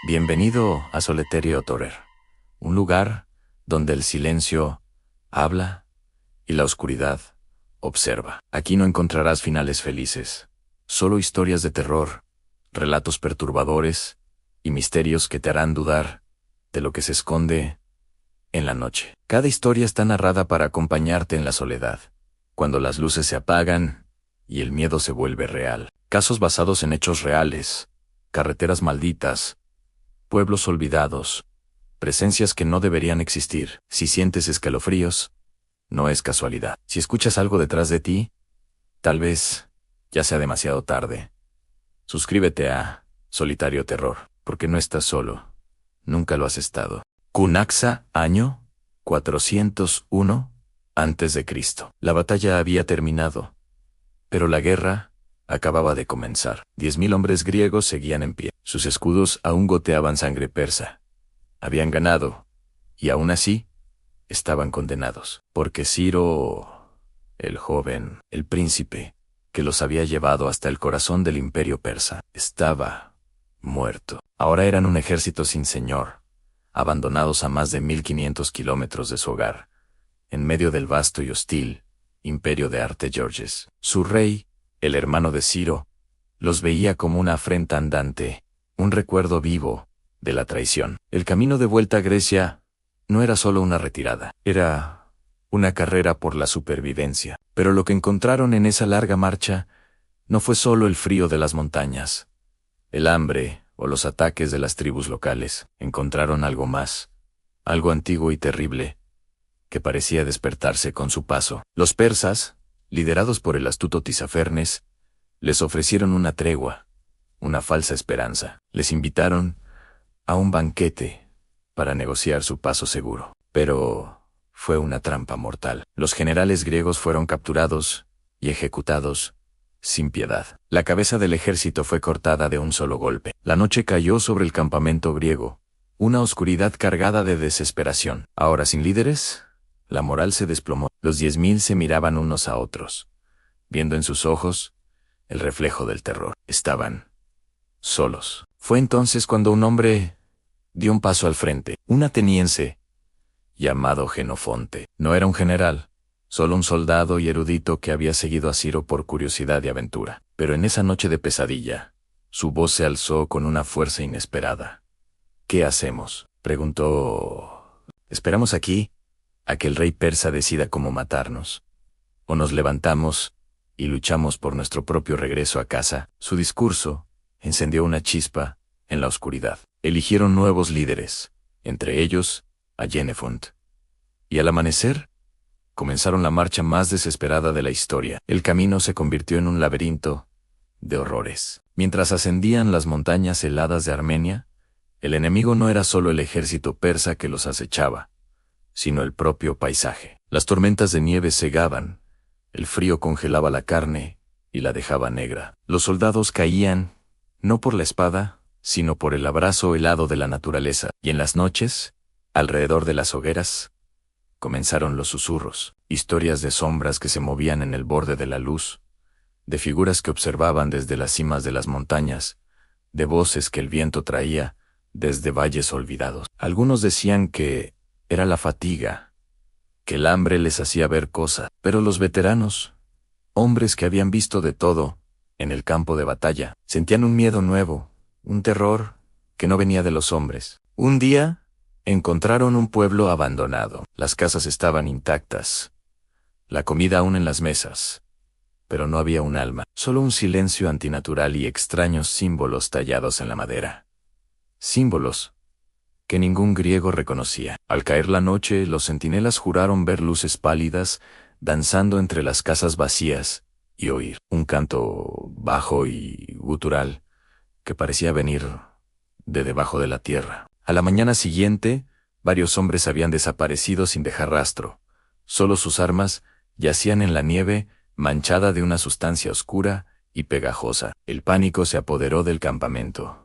Bienvenido a Solitario Torer, un lugar donde el silencio habla y la oscuridad observa. Aquí no encontrarás finales felices, solo historias de terror, relatos perturbadores y misterios que te harán dudar de lo que se esconde en la noche. Cada historia está narrada para acompañarte en la soledad, cuando las luces se apagan y el miedo se vuelve real. Casos basados en hechos reales, carreteras malditas, pueblos olvidados, presencias que no deberían existir. Si sientes escalofríos, no es casualidad. Si escuchas algo detrás de ti, tal vez ya sea demasiado tarde. Suscríbete a Solitario Terror, porque no estás solo. Nunca lo has estado. Cunaxa, año 401 a.C. La batalla había terminado, pero la guerra acababa de comenzar. 10.000 hombres griegos seguían en pie. Sus escudos aún goteaban sangre persa. Habían ganado, y aún así, estaban condenados. Porque Ciro, el joven, el príncipe, que los había llevado hasta el corazón del imperio persa, estaba muerto. Ahora eran un ejército sin señor, abandonados a más de 1.500 kilómetros de su hogar, en medio del vasto y hostil imperio de Artajerjes. Su rey, el hermano de Ciro, los veía como una afrenta andante, un recuerdo vivo de la traición. El camino de vuelta a Grecia no era solo una retirada, era una carrera por la supervivencia. Pero lo que encontraron en esa larga marcha no fue solo el frío de las montañas, el hambre o los ataques de las tribus locales. Encontraron algo más, algo antiguo y terrible, que parecía despertarse con su paso. Los persas, liderados por el astuto Tisafernes, les ofrecieron una tregua, una falsa esperanza. Les invitaron a un banquete para negociar su paso seguro. Pero fue una trampa mortal. Los generales griegos fueron capturados y ejecutados sin piedad. La cabeza del ejército fue cortada de un solo golpe. La noche cayó sobre el campamento griego, una oscuridad cargada de desesperación. Ahora sin líderes, la moral se desplomó. Los 10.000 se miraban unos a otros, viendo en sus ojos el reflejo del terror. Estaban solos. Fue entonces cuando un hombre dio un paso al frente, un ateniense llamado Jenofonte. No era un general, solo un soldado y erudito que había seguido a Ciro por curiosidad y aventura. Pero en esa noche de pesadilla, su voz se alzó con una fuerza inesperada. ¿Qué hacemos?, preguntó. ¿Esperamos aquí a que el rey persa decida cómo matarnos, o nos levantamos y luchamos por nuestro propio regreso a casa? Su discurso encendió una chispa en la oscuridad. Eligieron nuevos líderes, entre ellos a Jenefont. Y al amanecer, comenzaron la marcha más desesperada de la historia. El camino se convirtió en un laberinto de horrores. Mientras ascendían las montañas heladas de Armenia, el enemigo no era solo el ejército persa que los acechaba, sino el propio paisaje. Las tormentas de nieve cegaban, el frío congelaba la carne y la dejaba negra. Los soldados caían, no por la espada, sino por el abrazo helado de la naturaleza. Y en las noches, alrededor de las hogueras, comenzaron los susurros, historias de sombras que se movían en el borde de la luz, de figuras que observaban desde las cimas de las montañas, de voces que el viento traía desde valles olvidados. Algunos decían que era la fatiga, que el hambre les hacía ver cosas, pero los veteranos, hombres que habían visto de todo en el campo de batalla, sentían un miedo nuevo, un terror que no venía de los hombres. Un día, encontraron un pueblo abandonado. Las casas estaban intactas, la comida aún en las mesas, pero no había un alma, solo un silencio antinatural y extraños símbolos tallados en la madera. Símbolos que ningún griego reconocía. Al caer la noche, los centinelas juraron ver luces pálidas danzando entre las casas vacías y oír un canto bajo y gutural que parecía venir de debajo de la tierra. A la mañana siguiente, varios hombres habían desaparecido sin dejar rastro. Solo sus armas yacían en la nieve, manchada de una sustancia oscura y pegajosa. El pánico se apoderó del campamento.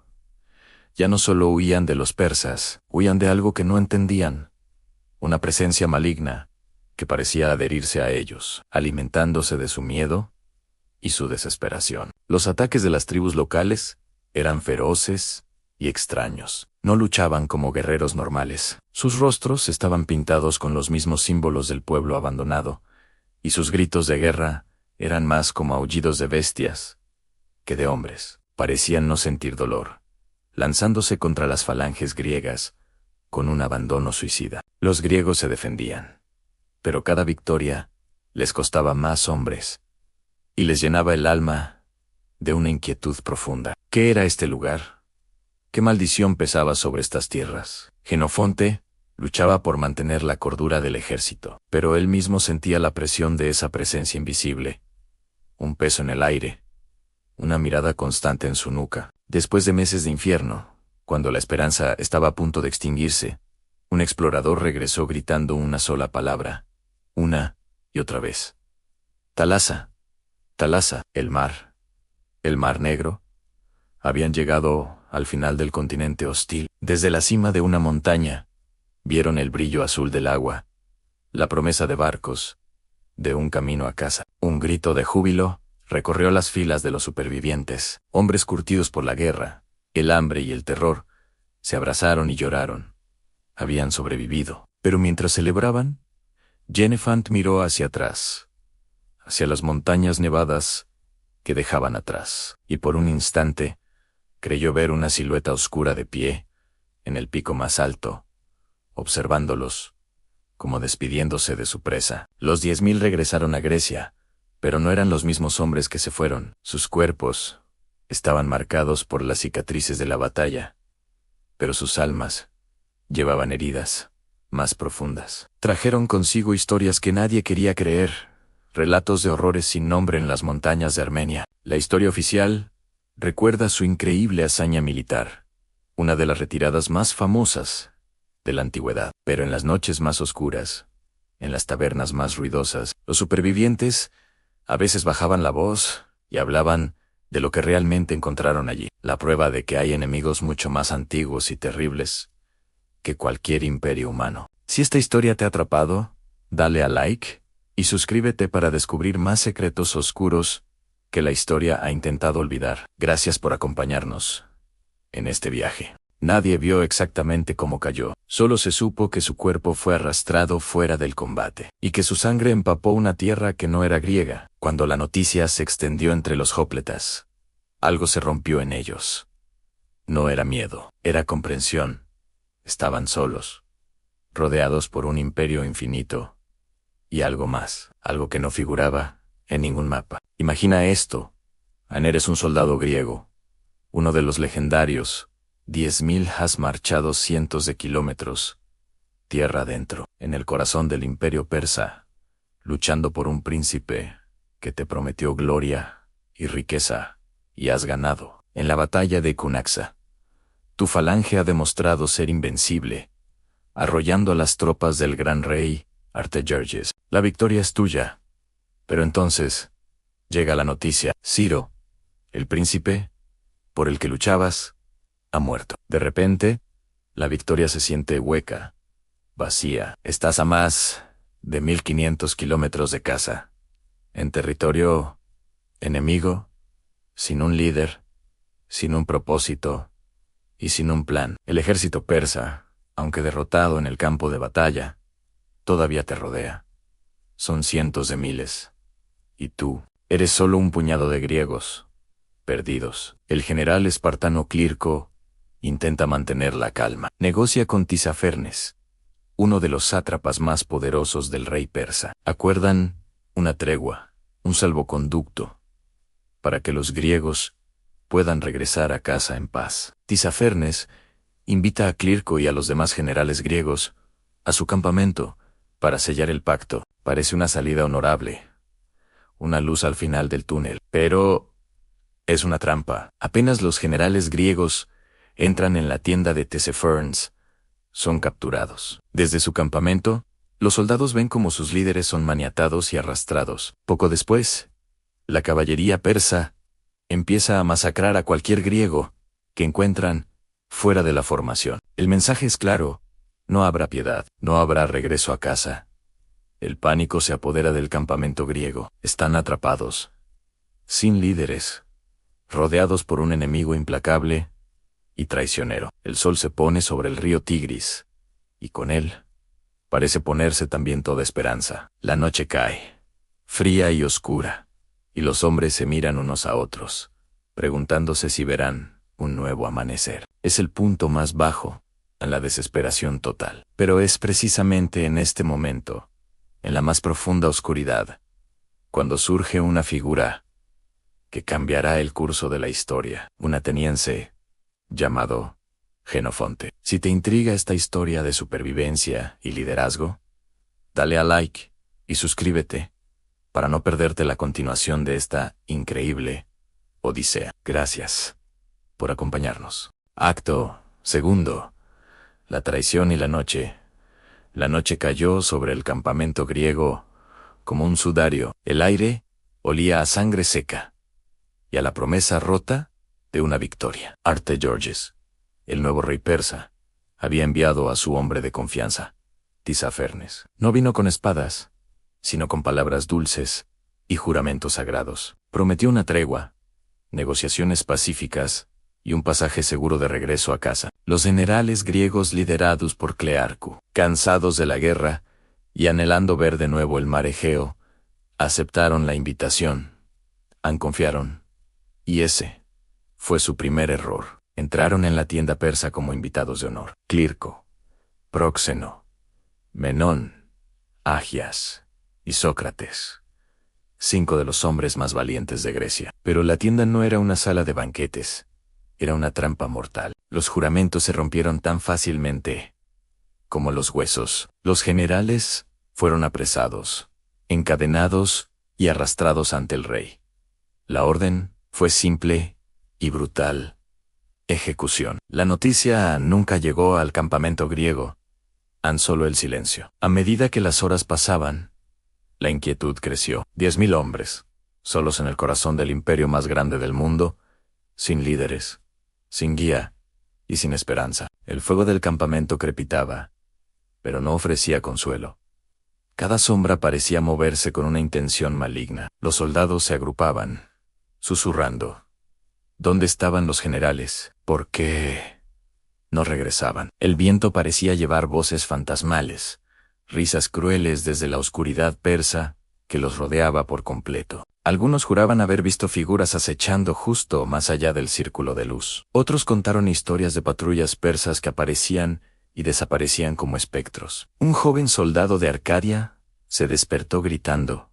Ya no solo huían de los persas, huían de algo que no entendían. Una presencia maligna que parecía adherirse a ellos, alimentándose de su miedo y su desesperación. Los ataques de las tribus locales eran feroces y extraños. No luchaban como guerreros normales. Sus rostros estaban pintados con los mismos símbolos del pueblo abandonado, y sus gritos de guerra eran más como aullidos de bestias que de hombres. Parecían no sentir dolor, lanzándose contra las falanges griegas con un abandono suicida. Los griegos se defendían, pero cada victoria les costaba más hombres y les llenaba el alma de una inquietud profunda. ¿Qué era este lugar? ¿Qué maldición pesaba sobre estas tierras? Jenofonte luchaba por mantener la cordura del ejército, pero él mismo sentía la presión de esa presencia invisible, un peso en el aire, una mirada constante en su nuca. Después de meses de infierno, cuando la esperanza estaba a punto de extinguirse, un explorador regresó gritando una sola palabra, una y otra vez. Talasa, Talasa, el mar Negro. Habían llegado al final del continente hostil. Desde la cima de una montaña, vieron el brillo azul del agua, la promesa de barcos, de un camino a casa. Un grito de júbilo recorrió las filas de los supervivientes. Hombres curtidos por la guerra, el hambre y el terror, se abrazaron y lloraron. Habían sobrevivido. Pero mientras celebraban, Jenefant miró hacia atrás, hacia las montañas nevadas que dejaban atrás, y por un instante creyó ver una silueta oscura de pie en el pico más alto, observándolos, como despidiéndose de su presa. Los 10.000 regresaron a Grecia, pero no eran los mismos hombres que se fueron. Sus cuerpos estaban marcados por las cicatrices de la batalla, pero sus almas llevaban heridas más profundas. Trajeron consigo historias que nadie quería creer, relatos de horrores sin nombre en las montañas de Armenia. La historia oficial recuerda su increíble hazaña militar, una de las retiradas más famosas de la antigüedad. Pero en las noches más oscuras, en las tabernas más ruidosas, los supervivientes a veces bajaban la voz y hablaban de lo que realmente encontraron allí, la prueba de que hay enemigos mucho más antiguos y terribles que cualquier imperio humano. Si esta historia te ha atrapado, dale a like y suscríbete para descubrir más secretos oscuros que la historia ha intentado olvidar. Gracias por acompañarnos en este viaje. Nadie vio exactamente cómo cayó, solo se supo que su cuerpo fue arrastrado fuera del combate, y que su sangre empapó una tierra que no era griega. Cuando la noticia se extendió entre los jópletas, algo se rompió en ellos. No era miedo, era comprensión. Estaban solos, rodeados por un imperio infinito, y algo más, algo que no figuraba en ningún mapa. Imagina esto: Aner es un soldado griego, uno de los legendarios. 10.000 has marchado cientos de kilómetros, tierra adentro, en el corazón del imperio persa, luchando por un príncipe que te prometió gloria y riqueza, y has ganado. En la batalla de Cunaxa, tu falange ha demostrado ser invencible, arrollando a las tropas del gran rey Artajerjes. La victoria es tuya. Pero entonces llega la noticia: Ciro, el príncipe por el que luchabas, ha muerto. De repente, la victoria se siente hueca, vacía. Estás a más de 1.500 kilómetros de casa, en territorio enemigo, sin un líder, sin un propósito y sin un plan. El ejército persa, aunque derrotado en el campo de batalla, todavía te rodea. Son cientos de miles. Y tú, eres solo un puñado de griegos, perdidos. El general espartano Clirco intenta mantener la calma. Negocia con Tisafernes, uno de los sátrapas más poderosos del rey persa. Acuerdan una tregua, un salvoconducto, para que los griegos puedan regresar a casa en paz. Tisafernes invita a Clirco y a los demás generales griegos a su campamento para sellar el pacto. Parece una salida honorable, una luz al final del túnel, pero es una trampa. Apenas los generales griegos entran en la tienda de Tisiphornes, son capturados. Desde su campamento, los soldados ven cómo sus líderes son maniatados y arrastrados. Poco después, la caballería persa empieza a masacrar a cualquier griego que encuentran fuera de la formación. El mensaje es claro: no habrá piedad, no habrá regreso a casa. El pánico se apodera del campamento griego. Están atrapados, sin líderes, rodeados por un enemigo implacable y traicionero. El sol se pone sobre el río Tigris, y con él parece ponerse también toda esperanza. La noche cae, fría y oscura, y los hombres se miran unos a otros, preguntándose si verán un nuevo amanecer. Es el punto más bajo, en la desesperación total. Pero es precisamente en este momento, en la más profunda oscuridad, cuando surge una figura que cambiará el curso de la historia. Un ateniense llamado Jenofonte. Si te intriga esta historia de supervivencia y liderazgo, dale a like y suscríbete para no perderte la continuación de esta increíble odisea. Gracias por acompañarnos. Acto segundo. La traición y la noche. La noche cayó sobre el campamento griego como un sudario. El aire olía a sangre seca y a la promesa rota de una victoria. Artajerjes, el nuevo rey persa, había enviado a su hombre de confianza, Tisafernes. No vino con espadas, sino con palabras dulces y juramentos sagrados. Prometió una tregua, negociaciones pacíficas y un pasaje seguro de regreso a casa. Los generales griegos liderados por Clearco, cansados de la guerra y anhelando ver de nuevo el mar Egeo, aceptaron la invitación, confiaron, y ese fue su primer error. Entraron en la tienda persa como invitados de honor. Clirco, Próxeno, Menón, Agias y Sócrates, 5 de los hombres más valientes de Grecia. Pero la tienda no era una sala de banquetes, era una trampa mortal. Los juramentos se rompieron tan fácilmente como los huesos. Los generales fueron apresados, encadenados y arrastrados ante el rey. La orden fue simple y brutal. Ejecución. La noticia nunca llegó al campamento griego, tan solo el silencio. A medida que las horas pasaban, la inquietud creció. 10.000 hombres, solos en el corazón del imperio más grande del mundo, sin líderes, sin guía y sin esperanza. El fuego del campamento crepitaba, pero no ofrecía consuelo. Cada sombra parecía moverse con una intención maligna. Los soldados se agrupaban, susurrando. ¿Dónde estaban los generales? ¿Por qué no regresaban? El viento parecía llevar voces fantasmales, risas crueles desde la oscuridad persa que los rodeaba por completo. Algunos juraban haber visto figuras acechando justo más allá del círculo de luz. Otros contaron historias de patrullas persas que aparecían y desaparecían como espectros. Un joven soldado de Arcadia se despertó gritando,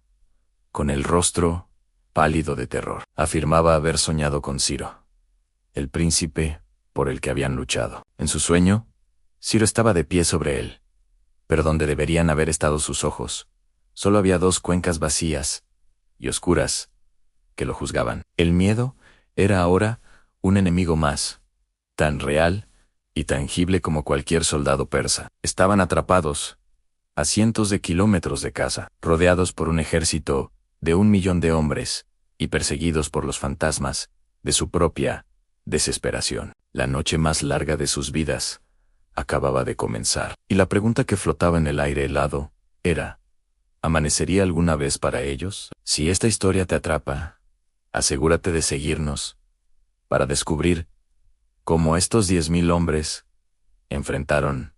con el rostro pálido de terror. Afirmaba haber soñado con Ciro, el príncipe por el que habían luchado. En su sueño, Ciro estaba de pie sobre él, pero donde deberían haber estado sus ojos, solo había 2 cuencas vacías y oscuras que lo juzgaban. El miedo era ahora un enemigo más, tan real y tangible como cualquier soldado persa. Estaban atrapados a cientos de kilómetros de casa, rodeados por un ejército de 1 millón de hombres y perseguidos por los fantasmas de su propia desesperación. La noche más larga de sus vidas acababa de comenzar, y la pregunta que flotaba en el aire helado era: ¿amanecería alguna vez para ellos? Si esta historia te atrapa, asegúrate de seguirnos para descubrir cómo estos 10.000 hombres enfrentaron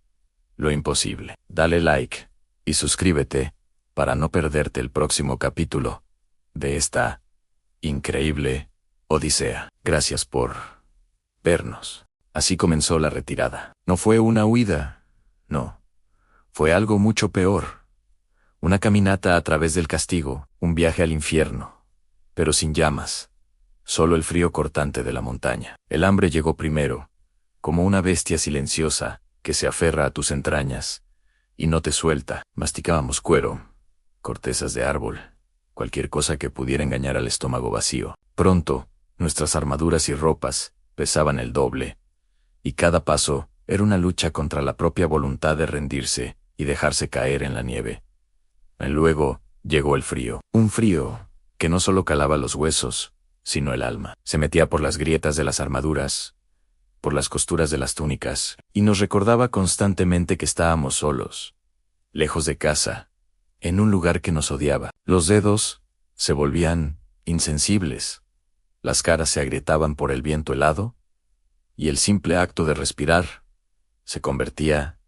lo imposible. Dale like y suscríbete para no perderte el próximo capítulo de esta increíble odisea. Gracias por vernos. Así comenzó la retirada. No fue una huida, no. Fue algo mucho peor. Una caminata a través del castigo, un viaje al infierno, pero sin llamas. Solo el frío cortante de la montaña. El hambre llegó primero, como una bestia silenciosa que se aferra a tus entrañas y no te suelta. Masticábamos cuero, cortezas de árbol, cualquier cosa que pudiera engañar al estómago vacío. Pronto, nuestras armaduras y ropas pesaban el doble, y cada paso era una lucha contra la propia voluntad de rendirse y dejarse caer en la nieve. Luego llegó el frío, un frío que no solo calaba los huesos, sino el alma. Se metía por las grietas de las armaduras, por las costuras de las túnicas, y nos recordaba constantemente que estábamos solos, lejos de casa, en un lugar que nos odiaba. Los dedos se volvían insensibles, las caras se agrietaban por el viento helado, y el simple acto de respirar se convertía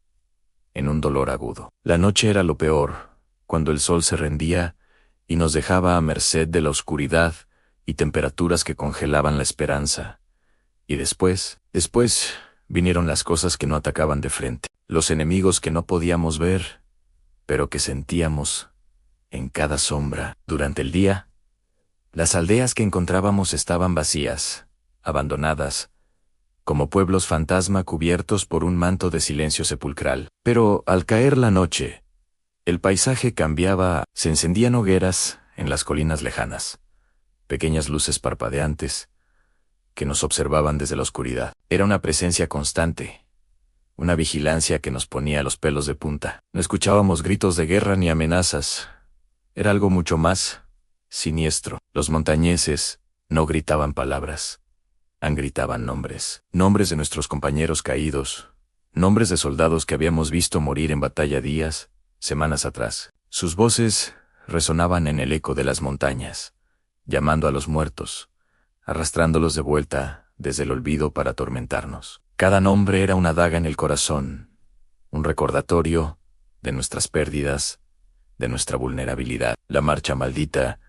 en un dolor agudo. La noche era lo peor, cuando el sol se rendía y nos dejaba a merced de la oscuridad y temperaturas que congelaban la esperanza. Y después vinieron las cosas que no atacaban de frente, los enemigos que no podíamos ver, pero que sentíamos en cada sombra. Durante el día, las aldeas que encontrábamos estaban vacías, abandonadas, como pueblos fantasma cubiertos por un manto de silencio sepulcral. Pero al caer la noche, el paisaje cambiaba, se encendían hogueras en las colinas lejanas, pequeñas luces parpadeantes que nos observaban desde la oscuridad. Era una presencia constante, una vigilancia que nos ponía los pelos de punta. No escuchábamos gritos de guerra ni amenazas. Era algo mucho más siniestro. Los montañeses no gritaban palabras, gritaban nombres. Nombres de nuestros compañeros caídos, nombres de soldados que habíamos visto morir en batalla días, semanas atrás. Sus voces resonaban en el eco de las montañas, llamando a los muertos, arrastrándolos de vuelta desde el olvido para atormentarnos. Cada nombre era una daga en el corazón, un recordatorio de nuestras pérdidas, de nuestra vulnerabilidad. La marcha maldita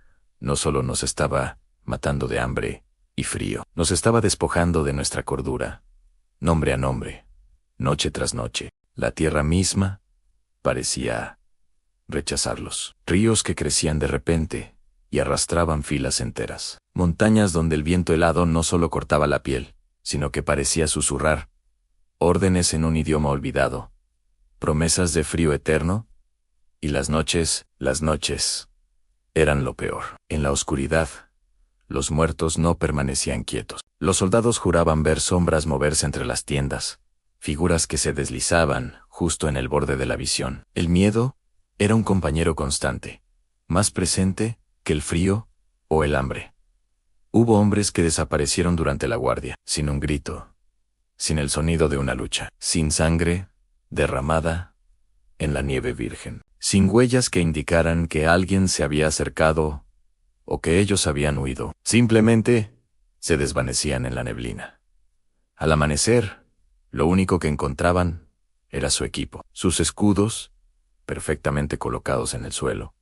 no solo nos estaba matando de hambre y frío, nos estaba despojando de nuestra cordura. Nombre a nombre, noche tras noche, la tierra misma parecía rechazarlos. Ríos que crecían de repente y arrastraban filas enteras. Montañas donde el viento helado no solo cortaba la piel, sino que parecía susurrar órdenes en un idioma olvidado, promesas de frío eterno, y las noches eran lo peor. En la oscuridad, los muertos no permanecían quietos. Los soldados juraban ver sombras moverse entre las tiendas, figuras que se deslizaban justo en el borde de la visión. El miedo era un compañero constante, más presente que el frío o el hambre. Hubo hombres que desaparecieron durante la guardia, sin un grito, sin el sonido de una lucha, sin sangre derramada en la nieve virgen, sin huellas que indicaran que alguien se había acercado o que ellos habían huido. Simplemente se desvanecían en la neblina. Al amanecer, lo único que encontraban era su equipo, sus escudos, perfectamente colocados en el suelo,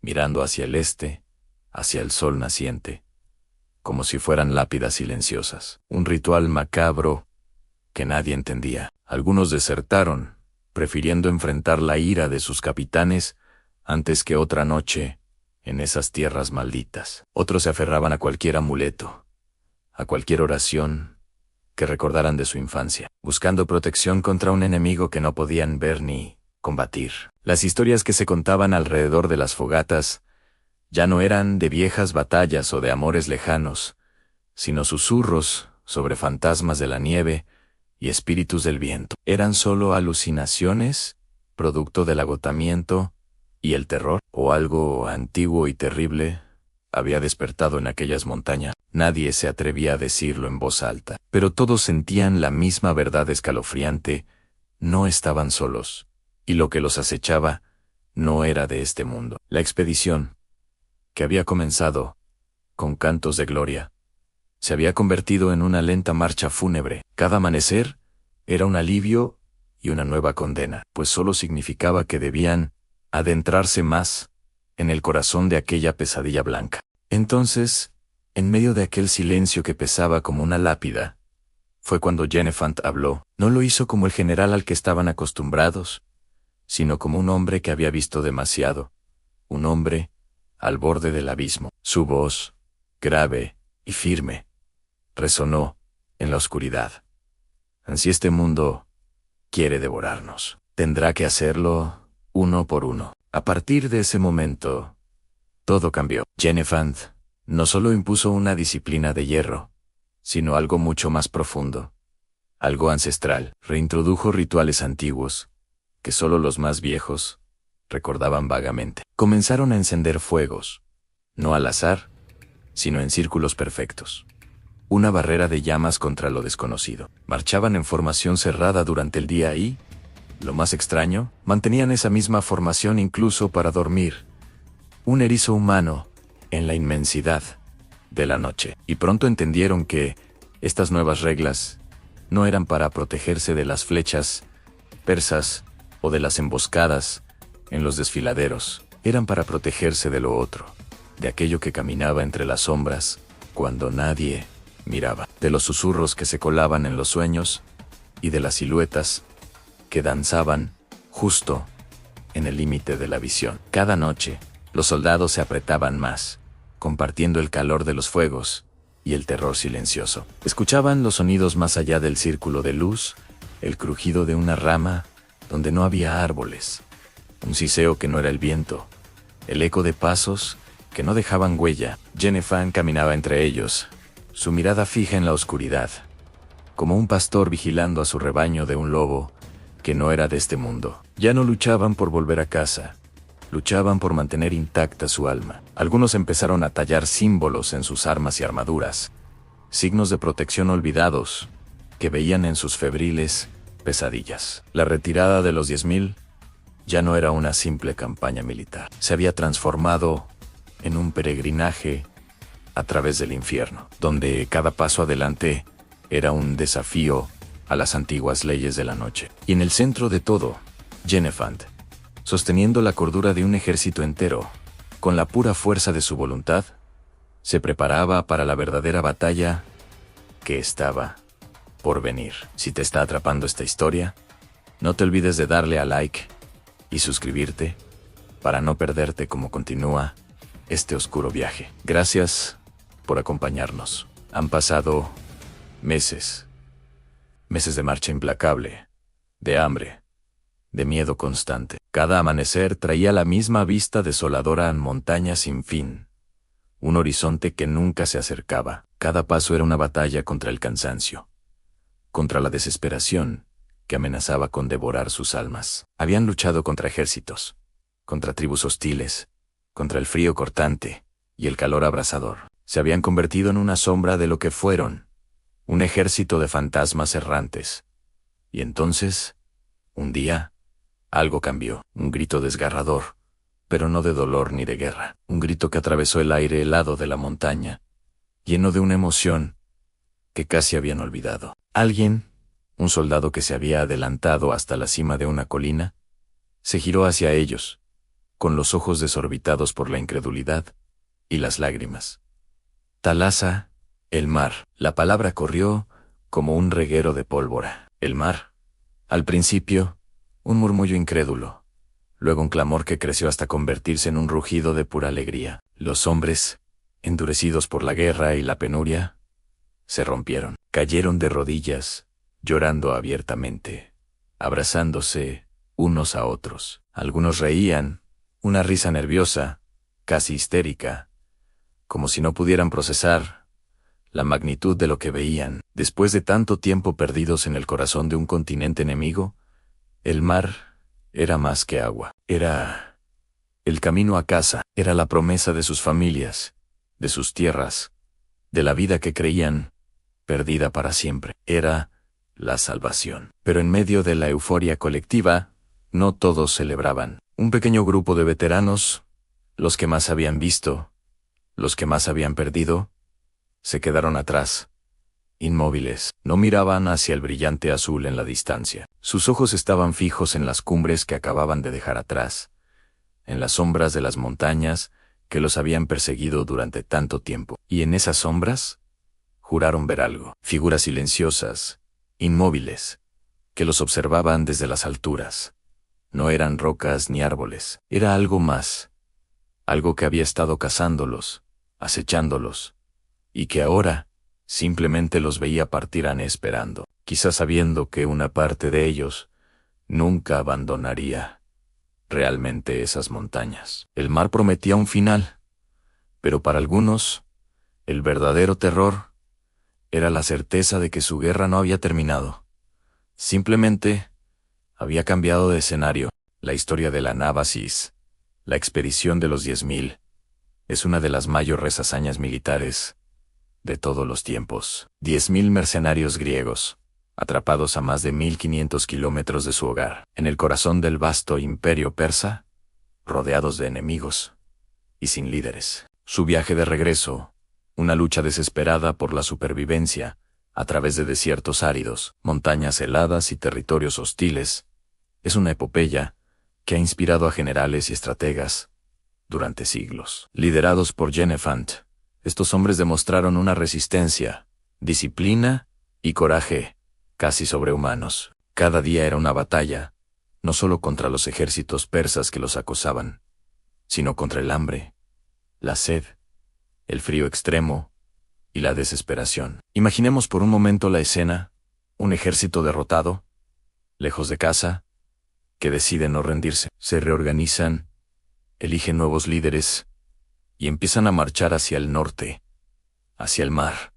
mirando hacia el este, hacia el sol naciente, como si fueran lápidas silenciosas. Un ritual macabro que nadie entendía. Algunos desertaron, prefiriendo enfrentar la ira de sus capitanes antes que otra noche en esas tierras malditas. Otros se aferraban a cualquier amuleto, a cualquier oración que recordaran de su infancia, buscando protección contra un enemigo que no podían ver ni combatir. Las historias que se contaban alrededor de las fogatas ya no eran de viejas batallas o de amores lejanos, sino susurros sobre fantasmas de la nieve y espíritus del viento. Eran solo alucinaciones, producto del agotamiento y el terror, o algo antiguo y terrible había despertado en aquellas montañas. Nadie se atrevía a decirlo en voz alta, pero todos sentían la misma verdad escalofriante: no estaban solos, y lo que los acechaba no era de este mundo. La expedición, que había comenzado con cantos de gloria, se había convertido en una lenta marcha fúnebre. Cada amanecer era un alivio y una nueva condena, pues solo significaba que debían adentrarse más en el corazón de aquella pesadilla blanca. Entonces, en medio de aquel silencio que pesaba como una lápida, fue cuando Jennefandt habló. No lo hizo como el general al que estaban acostumbrados, sino como un hombre que había visto demasiado, un hombre al borde del abismo. Su voz, grave y firme, resonó en la oscuridad. Si este mundo quiere devorarnos, tendrá que hacerlo uno por uno. A partir de ese momento, todo cambió. Jennefandt no solo impuso una disciplina de hierro, sino algo mucho más profundo, algo ancestral. Reintrodujo rituales antiguos, que solo los más viejos recordaban vagamente. Comenzaron a encender fuegos, no al azar, sino en círculos perfectos. Una barrera de llamas contra lo desconocido. Marchaban en formación cerrada durante el día y, lo más extraño, mantenían esa misma formación incluso para dormir. Un erizo humano en la inmensidad de la noche. Y pronto entendieron que estas nuevas reglas no eran para protegerse de las flechas persas o de las emboscadas en los desfiladeros, eran para protegerse de lo otro, de aquello que caminaba entre las sombras cuando nadie miraba, de los susurros que se colaban en los sueños y de las siluetas que danzaban justo en el límite de la visión. Cada noche, los soldados se apretaban más, compartiendo el calor de los fuegos y el terror silencioso. Escuchaban los sonidos más allá del círculo de luz, el crujido de una rama donde no había árboles, un siseo que no era el viento, el eco de pasos que no dejaban huella. Jennifer caminaba entre ellos, su mirada fija en la oscuridad, como un pastor vigilando a su rebaño de un lobo que no era de este mundo. Ya no luchaban por volver a casa, luchaban por mantener intacta su alma. Algunos empezaron a tallar símbolos en sus armas y armaduras, signos de protección olvidados que veían en sus febriles pesadillas. La retirada de los 10.000 ya no era una simple campaña militar. Se había transformado en un peregrinaje a través del infierno, donde cada paso adelante era un desafío a las antiguas leyes de la noche. Y en el centro de todo, Jennifer, sosteniendo la cordura de un ejército entero, con la pura fuerza de su voluntad, se preparaba para la verdadera batalla que estaba por venir. Si te está atrapando esta historia, no te olvides de darle a like y suscribirte para no perderte cómo continúa este oscuro viaje. Gracias por acompañarnos. Han pasado meses de marcha implacable, de hambre, de miedo constante. Cada amanecer traía la misma vista desoladora en montañas sin fin, un horizonte que nunca se acercaba. Cada paso era una batalla contra el cansancio, contra la desesperación que amenazaba con devorar sus almas. Habían luchado contra ejércitos, contra tribus hostiles, contra el frío cortante y el calor abrasador. Se habían convertido en una sombra de lo que fueron, un ejército de fantasmas errantes. Y entonces, un día, algo cambió. Un grito desgarrador, pero no de dolor ni de guerra. Un grito que atravesó el aire helado de la montaña, lleno de una emoción que casi habían olvidado. Alguien, un soldado que se había adelantado hasta la cima de una colina, se giró hacia ellos, con los ojos desorbitados por la incredulidad y las lágrimas. Thalassa, el mar. La palabra corrió como un reguero de pólvora. El mar. Al principio, un murmullo incrédulo, luego un clamor que creció hasta convertirse en un rugido de pura alegría. Los hombres, endurecidos por la guerra y la penuria, se rompieron, cayeron de rodillas, llorando abiertamente, abrazándose unos a otros. Algunos reían, una risa nerviosa, casi histérica, como si no pudieran procesar la magnitud de lo que veían. Después de tanto tiempo perdidos en el corazón de un continente enemigo, el mar era más que agua. Era el camino a casa, era la promesa de sus familias, de sus tierras, de la vida que creían perdida para siempre. Era la salvación. Pero en medio de la euforia colectiva, no todos celebraban. Un pequeño grupo de veteranos, los que más habían visto, los que más habían perdido, se quedaron atrás, inmóviles. No miraban hacia el brillante azul en la distancia. Sus ojos estaban fijos en las cumbres que acababan de dejar atrás, en las sombras de las montañas que los habían perseguido durante tanto tiempo. Y en esas sombras, juraron ver algo. Figuras silenciosas, inmóviles, que los observaban desde las alturas. No eran rocas ni árboles. Era algo más. Algo que había estado cazándolos, acechándolos, y que ahora simplemente los veía partir esperando, quizás sabiendo que una parte de ellos nunca abandonaría realmente esas montañas. El mar prometía un final, pero para algunos, el verdadero terror era la certeza de que su guerra no había terminado. Simplemente había cambiado de escenario. La historia de la Nábasis, la expedición de los 10.000, es una de las mayores hazañas militares de todos los tiempos. 10.000 mercenarios griegos, atrapados a más de 1.500 kilómetros de su hogar, en el corazón del vasto imperio persa, rodeados de enemigos y sin líderes. Su viaje de regreso, una lucha desesperada por la supervivencia, a través de desiertos áridos, montañas heladas y territorios hostiles. Es una epopeya que ha inspirado a generales y estrategas durante siglos. Liderados por Xenophant, estos hombres demostraron una resistencia, disciplina y coraje casi sobrehumanos. Cada día era una batalla, no solo contra los ejércitos persas que los acosaban, sino contra el hambre, la sed, el frío extremo y la desesperación. Imaginemos por un momento la escena: un ejército derrotado, lejos de casa, que decide no rendirse. Se reorganizan, eligen nuevos líderes y empiezan a marchar hacia el norte, hacia el mar,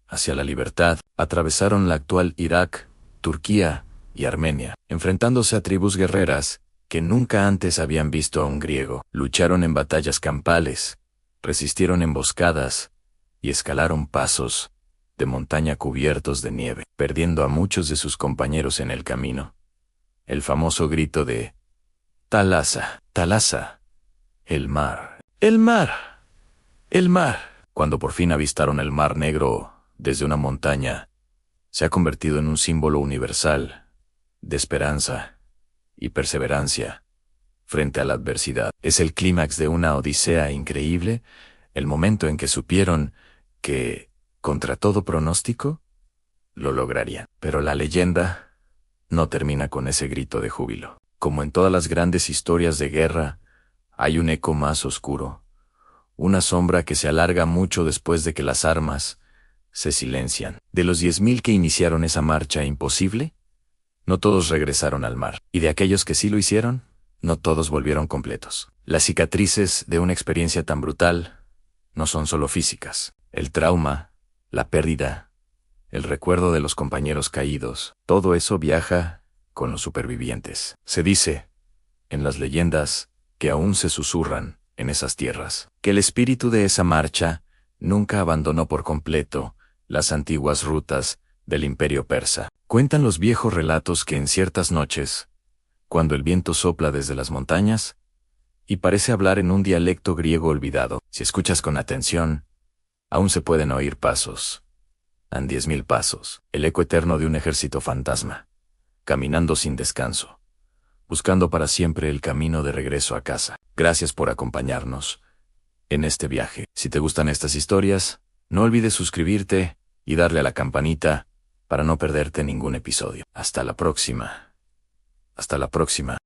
hacia la libertad. Atravesaron la actual Irak, Turquía y Armenia, enfrentándose a tribus guerreras que nunca antes habían visto a un griego. Lucharon en batallas campales, resistieron emboscadas y escalaron pasos de montaña cubiertos de nieve, perdiendo a muchos de sus compañeros en el camino. El famoso grito de Thalassa, Thalassa, el mar, el mar, el mar. Cuando por fin avistaron el Mar Negro desde una montaña, se ha convertido en un símbolo universal de esperanza y perseverancia frente a la adversidad. Es el clímax de una odisea increíble, el momento en que supieron que, contra todo pronóstico, lo lograrían. Pero la leyenda no termina con ese grito de júbilo. Como en todas las grandes historias de guerra, hay un eco más oscuro, una sombra que se alarga mucho después de que las armas se silencian. De los 10.000 que iniciaron esa marcha imposible, no todos regresaron al mar. Y de aquellos que sí lo hicieron, no todos volvieron completos. Las cicatrices de una experiencia tan brutal no son solo físicas. El trauma, la pérdida, el recuerdo de los compañeros caídos, todo eso viaja con los supervivientes. Se dice, en las leyendas, que aún se susurran en esas tierras, que el espíritu de esa marcha nunca abandonó por completo las antiguas rutas del imperio persa. Cuentan los viejos relatos que en ciertas noches, cuando el viento sopla desde las montañas y parece hablar en un dialecto griego olvidado, si escuchas con atención, aún se pueden oír pasos. Han 10.000 pasos, el eco eterno de un ejército fantasma, caminando sin descanso, buscando para siempre el camino de regreso a casa. Gracias por acompañarnos en este viaje. Si te gustan estas historias, no olvides suscribirte y darle a la campanita para no perderte ningún episodio. Hasta la próxima. Hasta la próxima.